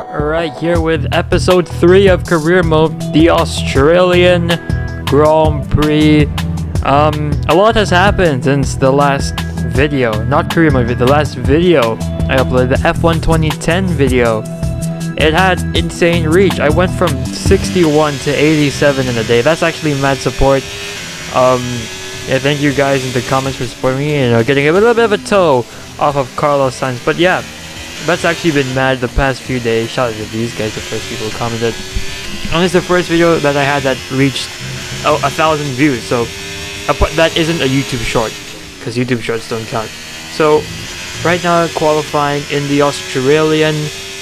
Alright, here with episode 3 of Career Mode, the Australian Grand Prix. A lot has happened since the last video, not Career Mode, the last video I uploaded, the F1 2010 video. It had insane reach. I went from 61 to 87 in a day. That's actually mad support. Yeah, thank you guys in the comments for supporting me and getting a little bit of a toe off of Carlos Sainz. But yeah, that's actually been mad the past few days. Shout out to these guys, the first people who commented. And it's the first video that I had that reached 1,000 views. So that isn't a YouTube short, because YouTube shorts don't count. So right now, qualifying in the Australian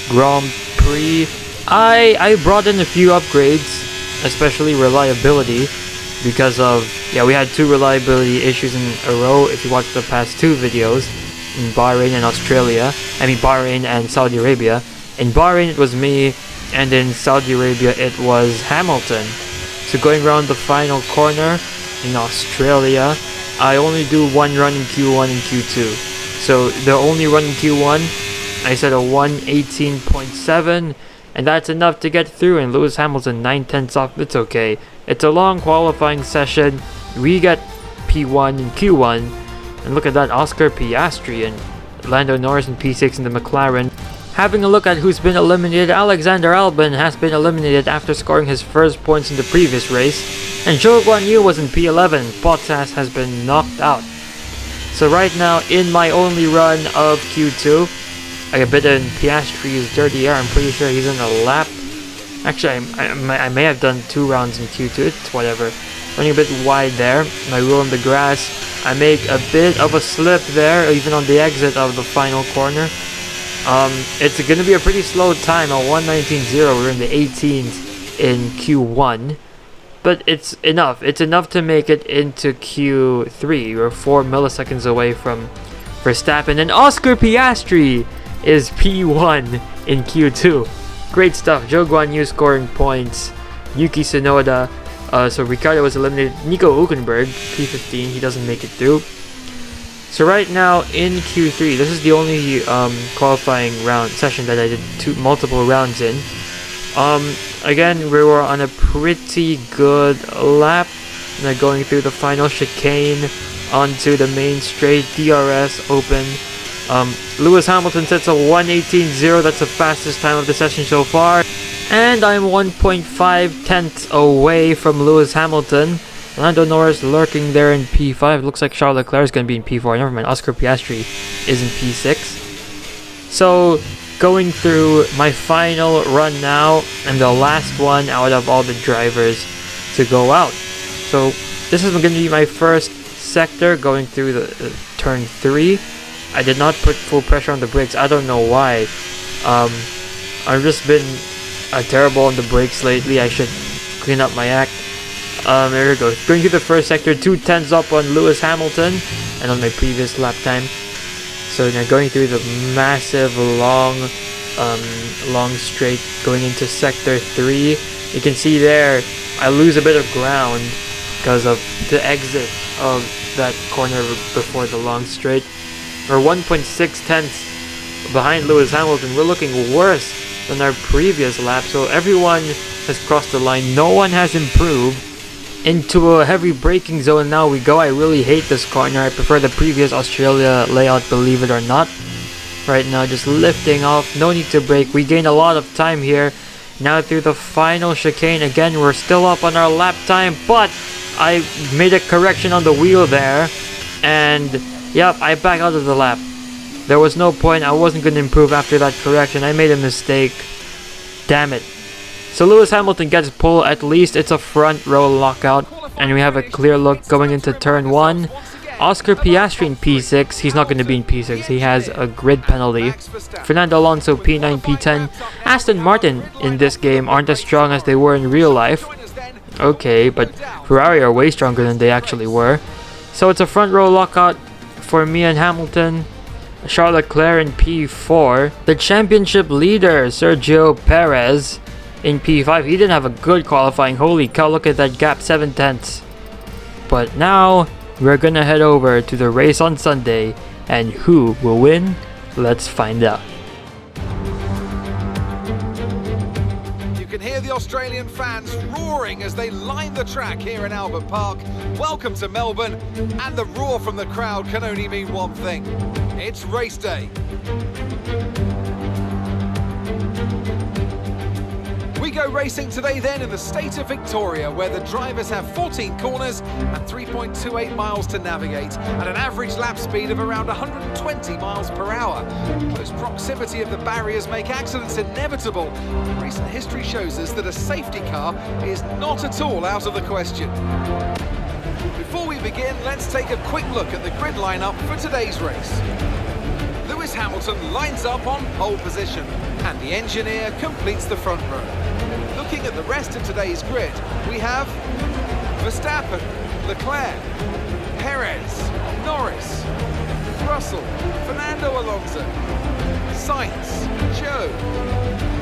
Grand Prix, I brought in a few upgrades, especially reliability, because of we had 2 reliability issues in a row. If you watch the past 2 videos in Bahrain and Australia, Bahrain and Saudi Arabia. In Bahrain it was me, and in Saudi Arabia it was Hamilton. So going around the final corner in Australia, I only do one run in Q1 and Q2. So the only run in Q1, I set a 1:18.7, and that's enough to get through, and Lewis Hamilton 9/10 off. It's okay. It's a long qualifying session. We get P1 and Q1, and look at that, Oscar Piastri and Lando Norris in P6 in the McLaren. Having a look at who's been eliminated, Alexander Albon has been eliminated after scoring his first points in the previous race, and Zhou Guanyu was in P11. Bottas has been knocked out. So right now, in my only run of Q2, I get bit in Piastri's dirty air. I'm pretty sure he's in a lap. Actually, I may have done 2 rounds in Q2, it's whatever. Running a bit wide there, my wheel in the grass. I make a bit of a slip there, even on the exit of the final corner. It's going to be a pretty slow time, a 1:19.0. We're in the 18s in Q1. But it's enough. It's enough to make it into Q3. We're 4 milliseconds away from Verstappen. And Oscar Piastri is P1 in Q2. Great stuff. Zhou Guanyu scoring points. Yuki Tsunoda. So Ricciardo was eliminated. Nico Hülkenberg, P15. He doesn't make it through. So right now in Q3, this is the only qualifying round session that I did multiple rounds in. Again, we were on a pretty good lap. Now going through the final chicane onto the main straight, DRS open. Lewis Hamilton sets a 1:18.0. That's the fastest time of the session so far. And I'm 1.5 away from Lewis Hamilton. Lando Norris lurking there in P5. Looks like Charles Leclerc is going to be in P4. Never mind, Oscar Piastri is in P6. So going through my final run now, and the last one out of all the drivers to go out. So this is going to be my first sector going through the turn 3. I did not put full pressure on the brakes. I don't know why. I've just been terrible on the brakes lately. I should clean up my act. There we go. Going through the first sector, 2:10s up on Lewis Hamilton and on my previous lap time. So now going through the massive long straight going into sector 3. You can see there I lose a bit of ground because of the exit of that corner before the long straight. We're 1.6 behind Lewis Hamilton. We're looking worse than our previous lap. So everyone has crossed the line. No one has improved. Into a heavy braking zone now we go. I really hate this corner. I prefer the previous Australia layout, believe it or not. Right now just lifting off, no need to brake. We gain a lot of time here. Now through the final chicane again, we're still up on our lap time, but I made a correction on the wheel there, and yep, I back out of the lap. There was no point. I wasn't going to improve after that correction. I made a mistake. Damn it. So Lewis Hamilton gets pole. At least it's a front row lockout, and we have a clear look going into turn 1. Oscar Piastri in P6. He's not going to be in P6. He has a grid penalty. Fernando Alonso P9, P10. Aston Martin in this game aren't as strong as they were in real life. Okay, but Ferrari are way stronger than they actually were. So it's a front row lockout for me and Hamilton. Charles Leclerc in P4. The championship leader, Sergio Perez, in P5. He didn't have a good qualifying. Holy cow, look at that gap, 7/10. But now we're gonna head over to the race on Sunday, and who will win? Let's find out. can hear the Australian fans roaring as they line the track here in Albert Park. Welcome to Melbourne, and the roar from the crowd can only mean one thing. It's race day. We go racing today then in the state of Victoria, where the drivers have 14 corners and 3.28 miles to navigate at an average lap speed of around 120 miles per hour. Close proximity of the barriers make accidents inevitable. Recent history shows us that a safety car is not at all out of the question. Before we begin, let's take a quick look at the grid lineup for today's race. Lewis Hamilton lines up on pole position, and the engineer completes the front row. Looking at the rest of today's grid, we have Verstappen, Leclerc, Perez, Norris, Russell, Fernando Alonso, Sainz, Joe,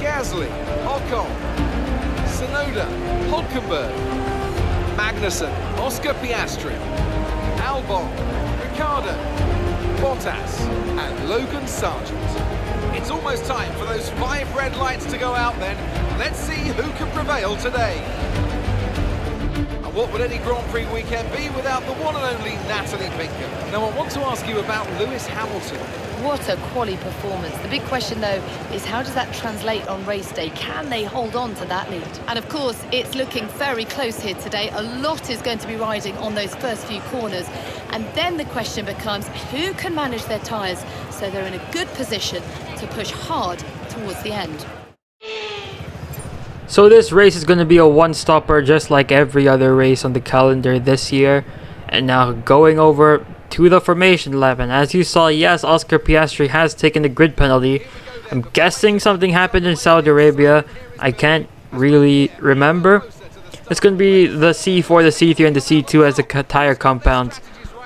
Gasly, Ocon, Tsunoda, Hulkenberg, Magnussen, Oscar Piastri, Albon, Ricciardo, Bottas and Logan Sargent. It's almost time for those 5 red lights to go out then. Let's see who can prevail today. And what would any Grand Prix weekend be without the one and only Natalie Pinkham? Now I want to ask you about Lewis Hamilton. What a quality performance. The big question though is how does that translate on race day? Can they hold on to that lead? And of course it's looking very close here today. A lot is going to be riding on those first few corners. And then the question becomes who can manage their tyres so they're in a good position to push hard towards the end. So this race is going to be a one-stopper just like every other race on the calendar this year. And now going over to the formation lap, and as you saw, yes, Oscar Piastri has taken the grid penalty. I'm guessing something happened in Saudi Arabia. I can't really remember. It's going to be the C4, the C3, and the C2 as the tire compounds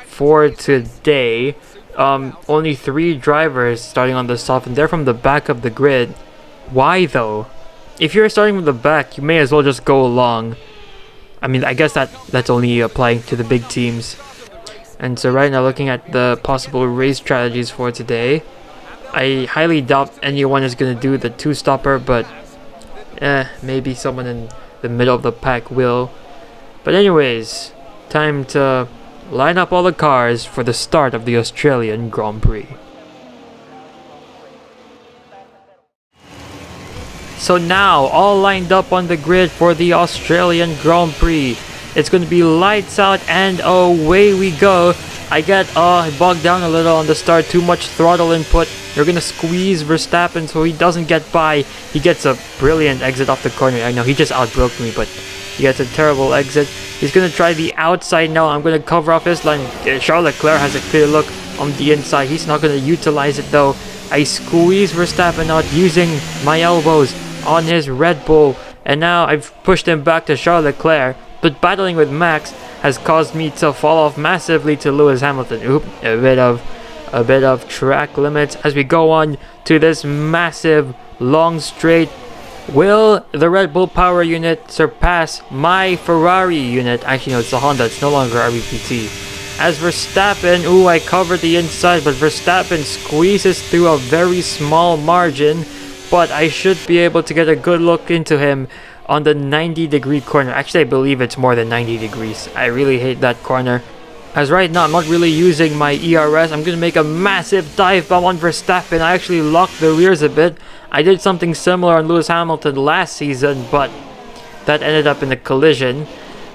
for today. Only 3 drivers starting on the soft, and they're from the back of the grid. Why though? If you're starting from the back, you may as well just go along. I mean, I guess that's only applying to the big teams. And so right now, looking at the possible race strategies for today, I highly doubt anyone is going to do the 2-stopper, but maybe someone in the middle of the pack will. But anyways, time to line up all the cars for the start of the Australian Grand Prix. So now, all lined up on the grid for the Australian Grand Prix. It's going to be lights out and away we go. I get bogged down a little on the start, too much throttle input. You're going to squeeze Verstappen so he doesn't get by. He gets a brilliant exit off the corner. I know he just outbroke me, but he gets a terrible exit. He's going to try the outside now. I'm going to cover off his line. Charles Leclerc has a clear look on the inside. He's not going to utilize it though. I squeeze Verstappen out using my elbows on his Red Bull. And now I've pushed him back to Charles Leclerc. But battling with Max has caused me to fall off massively to Lewis Hamilton. Oop, a bit of track limits as we go on to this massive long straight. Will the Red Bull power unit surpass my Ferrari unit? Actually, no, it's the Honda. It's no longer RBPT. As Verstappen, ooh, I covered the inside, but Verstappen squeezes through a very small margin. But I should be able to get a good look into him on the 90-degree corner. Actually, I believe it's more than 90 degrees. I really hate that corner. As right now, I'm not really using my ERS. I'm going to make a massive dive bomb on Verstappen. I actually locked the rears a bit. I did something similar on Lewis Hamilton last season, but that ended up in a collision.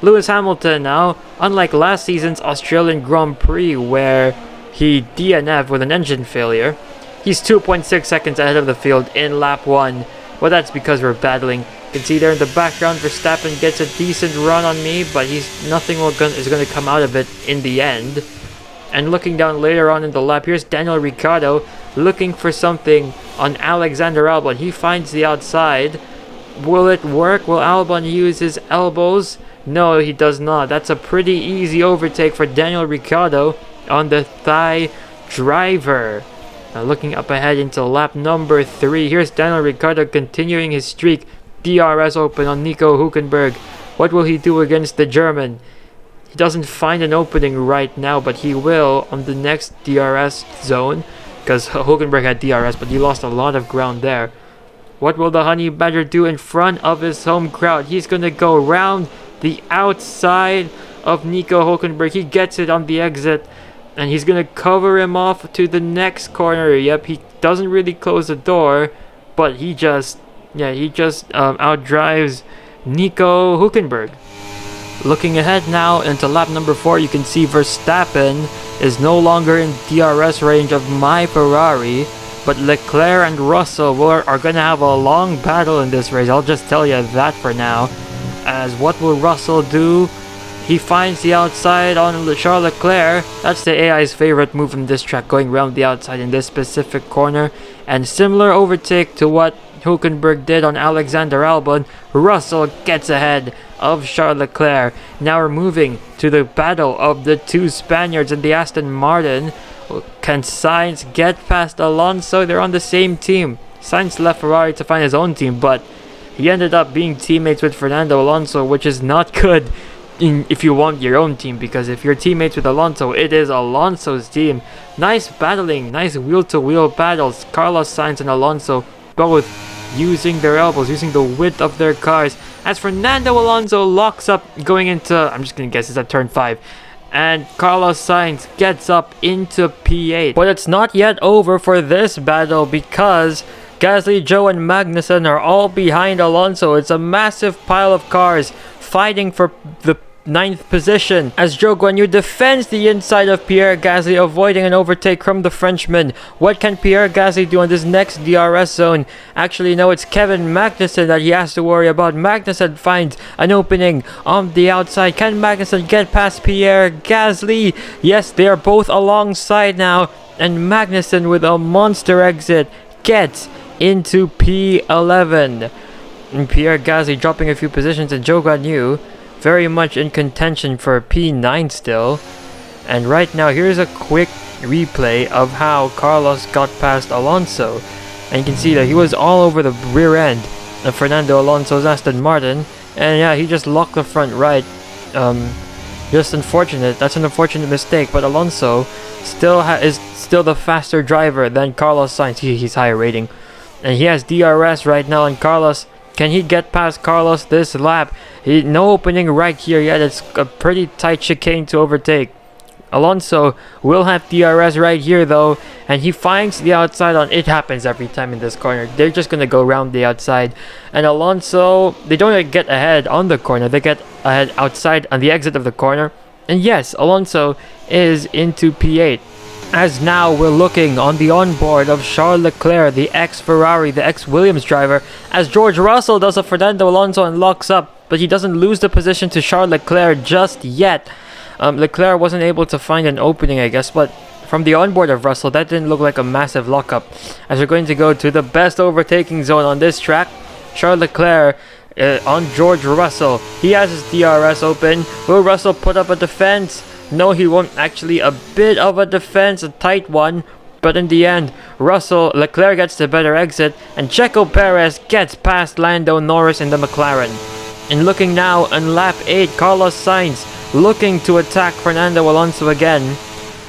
Lewis Hamilton now, unlike last season's Australian Grand Prix where he DNF'd with an engine failure, he's 2.6 seconds ahead of the field in lap 1. Well, that's because we're battling. You can see there in the background, Verstappen gets a decent run on me, but nothing is going to come out of it in the end. And looking down later on in the lap, here's Daniel Ricciardo looking for something on Alexander Albon. He finds the outside. Will it work? Will Albon use his elbows? No, he does not. That's a pretty easy overtake for Daniel Ricciardo on the Thai driver. Now looking up ahead into lap number 3, here's Daniel Ricciardo continuing his streak. DRS open on Nico Hülkenberg. What will he do against the German? He doesn't find an opening right now, but he will on the next DRS zone, because Hülkenberg had DRS, but he lost a lot of ground there. What will the Honey Badger do in front of his home crowd? He's gonna go around the outside of Nico Hülkenberg. He gets it on the exit, and he's gonna cover him off to the next corner. Yep, he doesn't really close the door, but he just outdrives Nico Hülkenberg. Looking ahead now into lap number 4, you can see Verstappen is no longer in DRS range of my Ferrari, but Leclerc and Russell are going to have a long battle in this race. I'll just tell you that for now. As what will Russell do? He finds the outside on Charles Leclerc. That's the AI's favorite move in this track, going around the outside in this specific corner. And similar overtake to what Hülkenberg did on Alexander Albon, Russell gets ahead of Charles Leclerc. Now we're moving to the battle of the two Spaniards in the Aston Martin. Can Sainz get past Alonso? They're on the same team. Sainz left Ferrari to find his own team, but he ended up being teammates with Fernando Alonso, which is not good if you want your own team, because if you're teammates with Alonso, it is Alonso's team. Nice battling, nice wheel-to-wheel battles. Carlos Sainz and Alonso both using their elbows, using the width of their cars, as Fernando Alonso locks up going into, I'm just gonna guess it's at turn 5, and Carlos Sainz gets up into P8. But it's not yet over for this battle, because Gasly, Joe, and Magnussen are all behind Alonso. It's a massive pile of cars fighting for the 9th position, as Zhou Guanyu defends the inside of Pierre Gasly, avoiding an overtake from the Frenchman. What can Pierre Gasly do on this next DRS zone? Actually, no, it's Kevin Magnussen that he has to worry about. Magnussen finds an opening on the outside. Can Magnussen get past Pierre Gasly? Yes, they are both alongside now, and Magnussen with a monster exit gets into P11. And Pierre Gasly dropping a few positions, and Zhou Guanyu very much in contention for P9 still. And right now, here's a quick replay of how Carlos got past Alonso. And you can see that he was all over the rear end of Fernando Alonso's Aston Martin. And yeah, he just locked the front right. Just unfortunate. That's an unfortunate mistake. But Alonso is still the faster driver than Carlos Sainz. He's higher rating. And he has DRS right now. And Carlos, can he get past Carlos this lap? No opening right here yet. It's a pretty tight chicane to overtake. Alonso will have DRS right here though, and he finds the outside on. It happens every time in this corner. They're just gonna go around the outside, and Alonso, they don't get ahead on the corner. They get ahead outside on the exit of the corner. And yes, Alonso is into P8. As now we're looking on the onboard of Charles Leclerc, the ex-Ferrari, the ex-Williams driver, as George Russell does a Fernando Alonso and locks up, but he doesn't lose the position to Charles Leclerc just yet. Leclerc wasn't able to find an opening, I guess, but from the onboard of Russell, that didn't look like a massive lockup. As we're going to go to the best overtaking zone on this track, Charles Leclerc on George Russell. He has his DRS open. Will Russell put up a defense? No, he won't. Actually, a bit of a defense, a tight one. But in the end, Leclerc gets the better exit, and Checo Perez gets past Lando Norris in the McLaren. And looking now on lap 8, Carlos Sainz looking to attack Fernando Alonso again.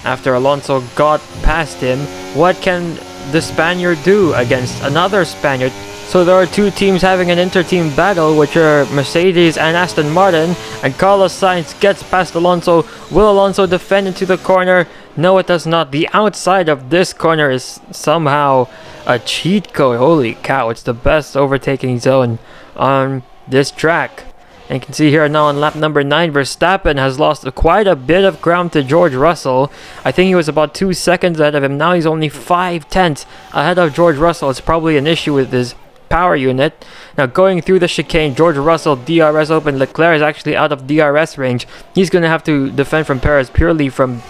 After Alonso got past him, what can the Spaniard do against another Spaniard? So there are two teams having an inter-team battle, which are Mercedes and Aston Martin, and Carlos Sainz gets past Alonso. Will Alonso defend into the corner? No, it does not. The outside of this corner is somehow a cheat code. Holy cow, it's the best overtaking zone on this track. And you can see here now on lap number 9, Verstappen has lost quite a bit of ground to George Russell. I think he was about 2 seconds ahead of him. Now he's only 5/10 ahead of George Russell. It's probably an issue with his power unit. Now going through the chicane, George Russell DRS open. Leclerc is actually out of DRS range. He's going to have to defend from Perez purely from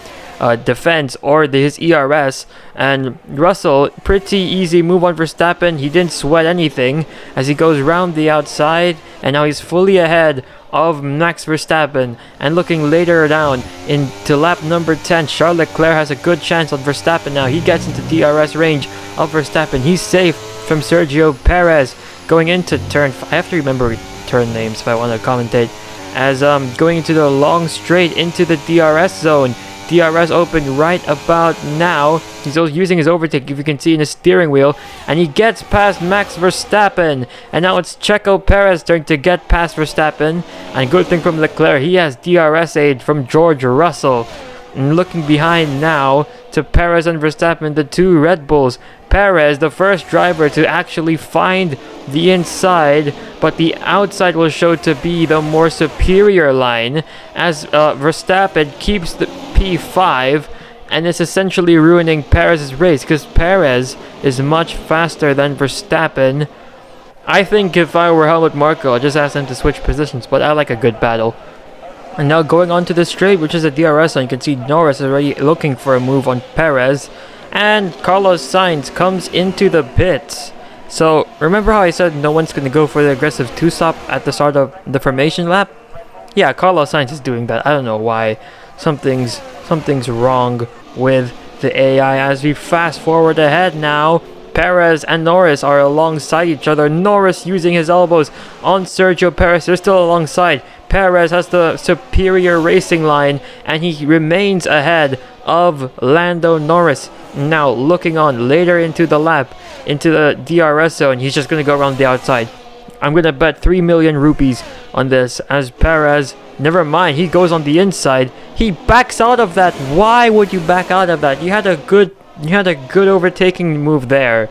defense or his ERS. And Russell, pretty easy move on Verstappen. He didn't sweat anything as he goes round the outside, and now he's fully ahead of Max Verstappen. And looking later down into lap number 10, Charles Leclerc has a good chance on Verstappen now. He gets into DRS range of Verstappen. He's safe from Sergio Perez going into turn 5. I have to remember turn names if I want to commentate. As going into the long straight into the DRS zone, DRS open right about now. He's also using his overtake, if you can see in his steering wheel, and he gets past Max Verstappen. And now it's Checo Perez turn to get past Verstappen. And good thing from Leclerc, he has DRS aid from George Russell. And looking behind now to Perez and Verstappen, the two Red Bulls. Perez, the first driver to actually find the inside, but the outside will show to be the more superior line, as Verstappen keeps the P5 and is essentially ruining Perez's race, because Perez is much faster than Verstappen. I think if I were Helmut Marko, I'd just ask them to switch positions, but I like a good battle. And now going on to the straight, which is a DRS line, you can see Norris is already looking for a move on Perez. And Carlos Sainz comes into the pits. So remember how I said no one's going to go for the aggressive two-stop at the start of the formation lap? Yeah, Carlos Sainz is doing that. I don't know why. Something's wrong with the AI. As we fast forward ahead now, Perez and Norris are alongside each other. Norris using his elbows on Sergio Perez. They're still alongside. Perez has the superior racing line, and he remains ahead of Lando Norris. Now looking on later into the lap, into the DRS zone, he's just going to go around the outside. I'm going to bet 3 million rupees on this, as Perez, never mind, he goes on the inside. He backs out of that. Why would you back out of that? You had a good overtaking move there.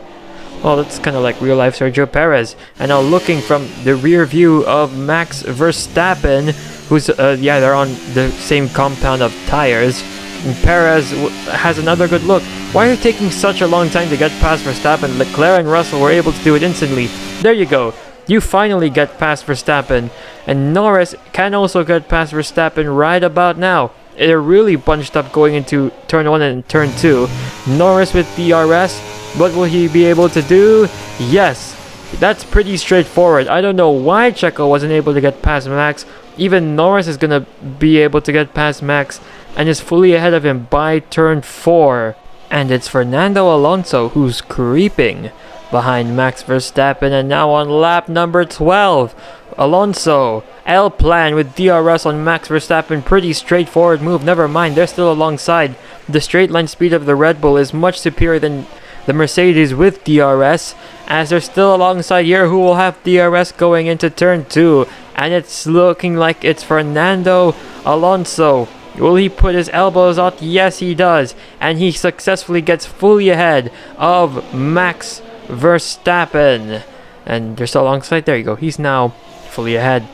Well, that's kind of like real life Sergio Perez. And now looking from the rear view of Max Verstappen, who's yeah, they're on the same compound of tires. And Perez has another good look. Why are you taking such a long time to get past Verstappen? Leclerc and Russell were able to do it instantly. There you go. You finally get past Verstappen. And Norris can also get past Verstappen right about now. They're really bunched up going into turn 1 and turn 2. Norris with DRS. What will he be able to do? Yes. That's pretty straightforward. I don't know why Checo wasn't able to get past Max. Even Norris is going to be able to get past Max and is fully ahead of him by turn 4. And it's Fernando Alonso who's creeping behind Max Verstappen, and now on lap number 12. Alonso, L-plan with DRS on Max Verstappen. Pretty straightforward move. Never mind, they're still alongside. The straight line speed of the Red Bull is much superior than the Mercedes with DRS, as they're still alongside here, who will have DRS going into turn 2. And it's looking like it's Fernando Alonso. Will he put his elbows out? Yes, he does. And he successfully gets fully ahead of Max Verstappen. And they're still alongside. There you go. He's now fully ahead.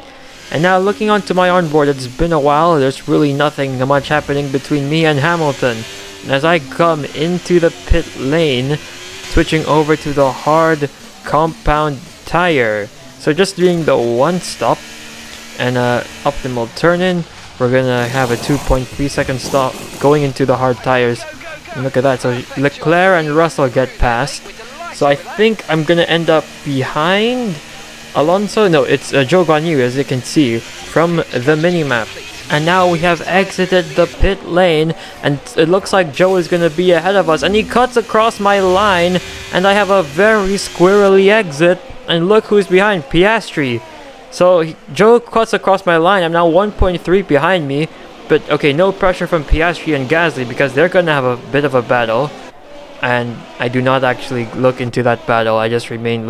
And now looking onto my onboard, it's been a while. There's really nothing much happening between me and Hamilton. And as I come into the pit lane, switching over to the hard compound tire. So just doing the one stop and optimal turn-in. We're gonna have a 2.3 second stop going into the hard tires. And look at that. So Leclerc and Russell get past. So I think I'm gonna end up behind Alonso. No, it's Zhou Guanyu, as you can see from the minimap. And now we have exited the pit lane, and it looks like Joe is going to be ahead of us. And he cuts across my line, and I have a very squirrely exit. And look who's behind, Piastri. So Joe cuts across my line. I'm now 1.3 behind me. But okay, no pressure from Piastri and Gasly, because they're going to have a bit of a battle. And I do not actually look into that battle. I just remain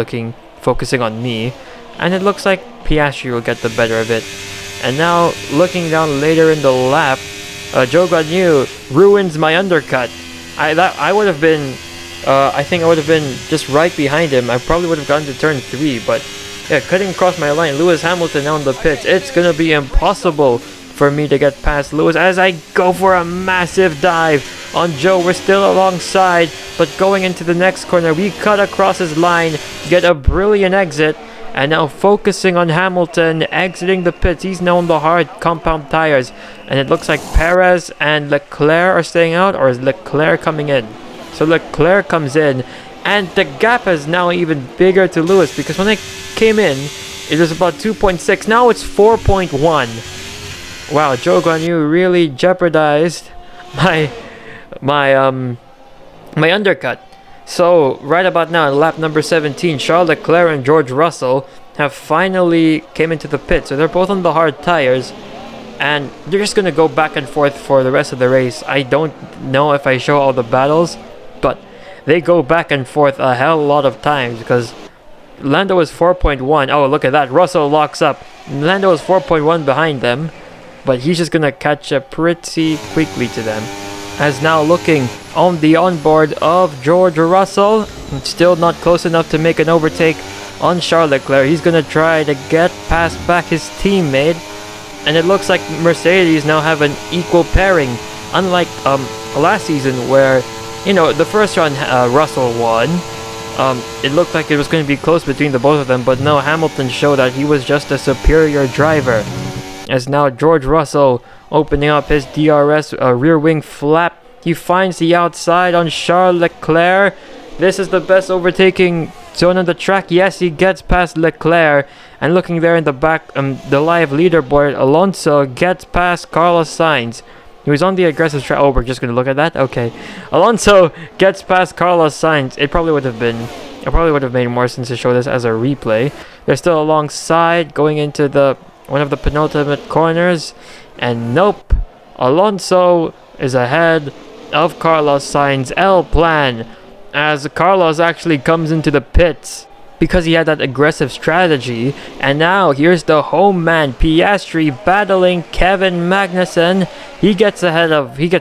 focusing on me. And it looks like Piastri will get the better of it. And now, looking down later in the lap, Zhou Guanyu ruins my undercut. I would have been, I think I would have been just right behind him. I probably would have gotten to turn 3, but yeah, cutting across my line. Lewis Hamilton now in the pits. It's gonna be impossible for me to get past Lewis as I go for a massive dive on Zhou. We're still alongside, but going into the next corner, we cut across his line, get a brilliant exit. And now focusing on Hamilton, exiting the pits. He's now on the hard compound tires. And it looks like Perez and Leclerc are staying out, or is Leclerc coming in? So Leclerc comes in, and the gap is now even bigger to Lewis, because when I came in, it was about 2.6. Now it's 4.1. Wow, Zhou Guanyu really jeopardized my undercut. So, right about now, in lap number 17, Charles Leclerc and George Russell have finally came into the pit. So, they're both on the hard tires. and they're just gonna go back and forth for the rest of the race. I don't know if I show all the battles, but they go back and forth a hell of a lot of times because Lando is 4.1. Oh, look at that. Russell locks up. Lando is 4.1 behind them, but he's just gonna catch up pretty quickly to them. As now looking on the onboard of George Russell, still not close enough to make an overtake on Charles Leclerc. He's gonna try to get past back his teammate, and it looks like Mercedes now have an equal pairing, unlike last season where, you know, the first round Russell won. It looked like it was going to be close between the both of them, but no, Hamilton showed that he was just a superior driver. As now George Russell opening up his DRS rear wing flap, he finds the outside on Charles Leclerc. This is the best overtaking zone on the track. Yes, he gets past Leclerc, and looking there in the back, the live leaderboard, Alonso gets past Carlos Sainz. He was on the aggressive track. Oh, we're just gonna look at that. Okay, Alonso gets past Carlos Sainz. It probably would have made more sense to show this as a replay. They're still alongside, going into the one of the penultimate corners, and nope, Alonso is ahead of Carlos Sainz. L plan, as Carlos actually comes into the pits because he had that aggressive strategy. And now here's the home man Piastri battling Kevin Magnussen. He gets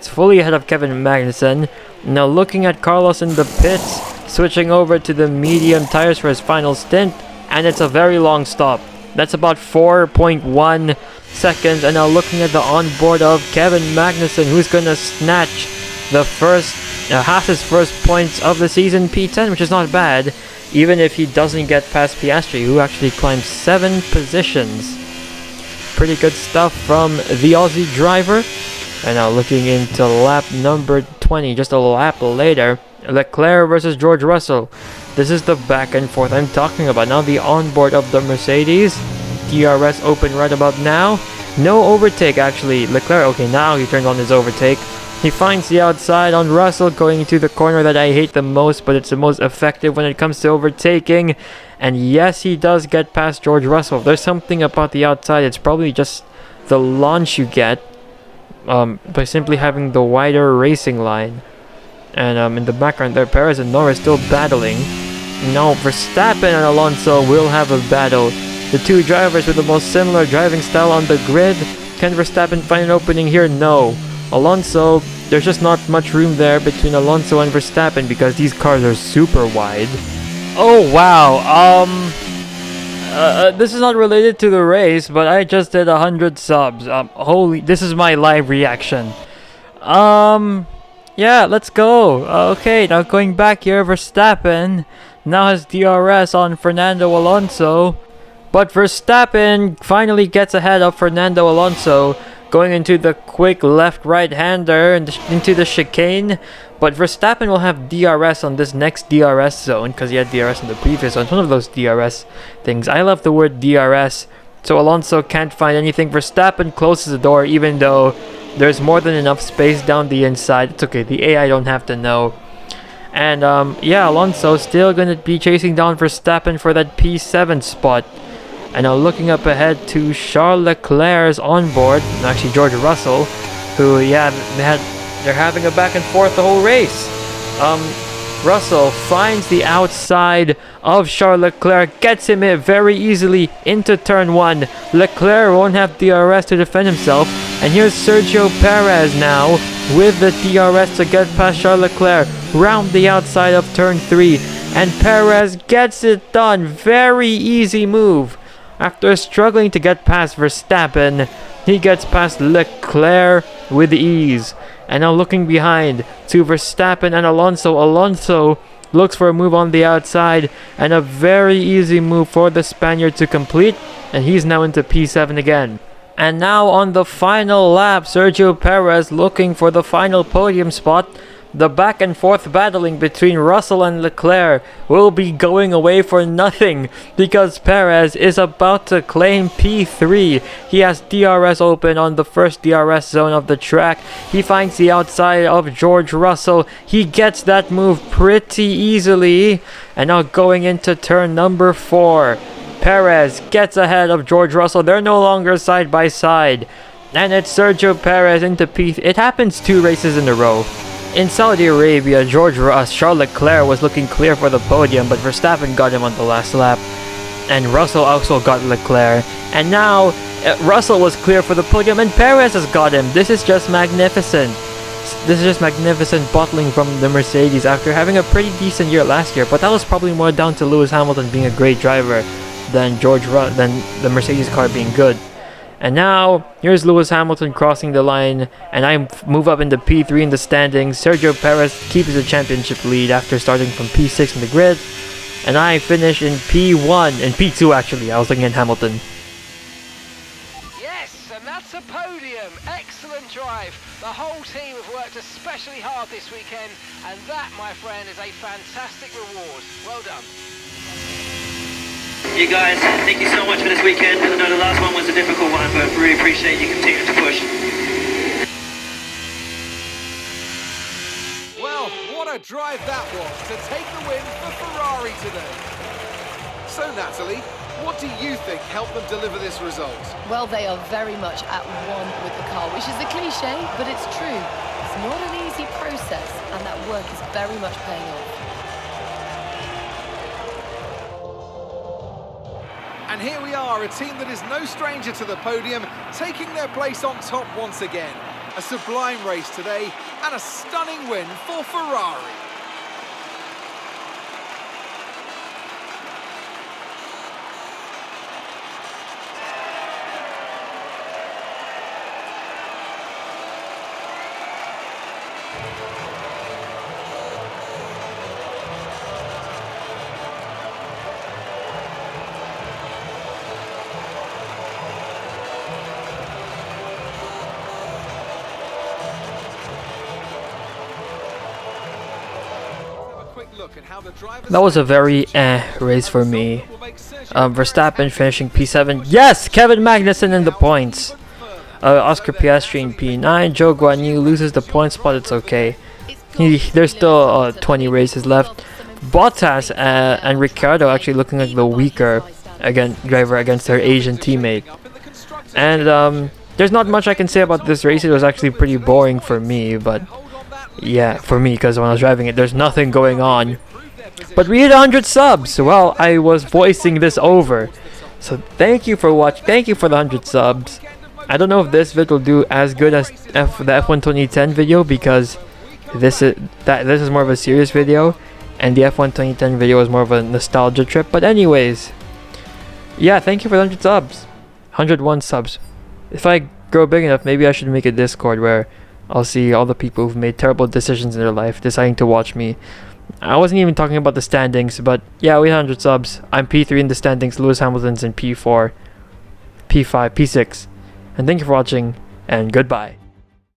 fully ahead of Kevin Magnussen. Now looking at Carlos in the pits, switching over to the medium tires for his final stint, and it's a very long stop. That's about 4.1 seconds. And now looking at the onboard of Kevin Magnussen, who's gonna snatch the Haas's first points of the season, P10, which is not bad, even if he doesn't get past Piastri, who actually climbs 7 positions. Pretty good stuff from the Aussie driver. And now looking into lap number 20, just a lap later, Leclerc versus George Russell. This is the back and forth I'm talking about. Now the onboard of the Mercedes, DRS open right about now. No overtake actually. Leclerc, okay, now he turned on his overtake. He finds the outside on Russell, going into the corner that I hate the most, but it's the most effective when it comes to overtaking. And yes, he does get past George Russell. There's something about the outside. It's probably just the launch you get by simply having the wider racing line. And in the background there, Perez and Norris still battling. Now Verstappen and Alonso will have a battle. The two drivers with the most similar driving style on the grid. Can Verstappen find an opening here? No. Alonso, there's just not much room there between Alonso and Verstappen because these cars are super wide. Oh wow, this is not related to the race, but I just did 100 subs. This is my live reaction. Yeah, let's go. Okay, now going back here, Verstappen now has DRS on Fernando Alonso, but Verstappen finally gets ahead of Fernando Alonso, going into the quick left-right-hander and into the chicane. But Verstappen will have DRS on this next DRS zone because he had DRS in the previous one. It's one of those DRS things. I love the word DRS, so Alonso can't find anything. Verstappen closes the door even though there's more than enough space down the inside. It's okay, the AI don't have to know. And yeah, Alonso still going to be chasing down Verstappen for that P7 spot. And now looking up ahead to Charles Leclerc's onboard, and actually George Russell, who, yeah, they're having a back and forth the whole race. Russell finds the outside of Charles Leclerc, gets him in very easily into turn 1. Leclerc won't have DRS to defend himself, and here's Sergio Perez now with the DRS to get past Charles Leclerc, round the outside of turn 3, and Perez gets it done. Very easy move. After struggling to get past Verstappen, he gets past Leclerc with ease. And now looking behind to Verstappen and Alonso. Alonso looks for a move on the outside, and a very easy move for the Spaniard to complete. And he's now into P7 again. And now on the final lap, Sergio Perez looking for the final podium spot. The back and forth battling between Russell and Leclerc will be going away for nothing because Perez is about to claim P3. He has DRS open on the first DRS zone of the track. He finds the outside of George Russell. He gets that move pretty easily. And now going into turn number 4, Perez gets ahead of George Russell. They're no longer side by side. And it's Sergio Perez into P3. It happens 2 races in a row. In Saudi Arabia, Charles Leclerc was looking clear for the podium, but Verstappen got him on the last lap. And Russell also got Leclerc. And now, Russell was clear for the podium, and Perez has got him. This is just magnificent. This is just magnificent bottling from the Mercedes after having a pretty decent year last year. But that was probably more down to Lewis Hamilton being a great driver than the Mercedes car being good. And now, here's Lewis Hamilton crossing the line, and I move up into P3 in the standings. Sergio Perez keeps the championship lead after starting from P6 in the grid. And I finish in P1, in P2 actually, I was looking at Hamilton. Yes, and that's a podium. Excellent drive. The whole team have worked especially hard this weekend, and that, my friend, is a fantastic reward. Well done. You guys, thank you so much for this weekend. I know the last one was a difficult one, but really appreciate you continuing to push. Well, what a drive that was to take the win for Ferrari today. So, Natalie, what do you think helped them deliver this result? Well, they are very much at one with the car, which is a cliche, but it's true. It's not an easy process, and that work is very much paying off. And here we are, a team that is no stranger to the podium, taking their place on top once again. A sublime race today, and a stunning win for Ferrari. That was a very race for me. Verstappen finishing P7. Yes! Kevin Magnussen in the points. Oscar Piastri in P9. Joe Guan Yu loses the point spot. It's okay. There's still 20 races left. Bottas and Ricciardo actually looking like the weaker driver against their Asian teammate. And there's not much I can say about this race. It was actually pretty boring for me, but yeah, for me, because when I was driving it, there's nothing going on. But we hit 100 subs. Well, I was voicing this over. So thank you for watching. Thank you for the 100 subs. I don't know if this vid will do as good as the F1 2010 video, because this is more of a serious video, and the F1 2010 video is more of a nostalgia trip. But anyways, yeah, thank you for the 100 subs. 101 subs. If I grow big enough, maybe I should make a Discord where I'll see all the people who've made terrible decisions in their life deciding to watch me. I wasn't even talking about the standings, but yeah, we had 100 subs. I'm P3 in the standings, Lewis Hamilton's in P4, P5, P6. And thank you for watching, and goodbye.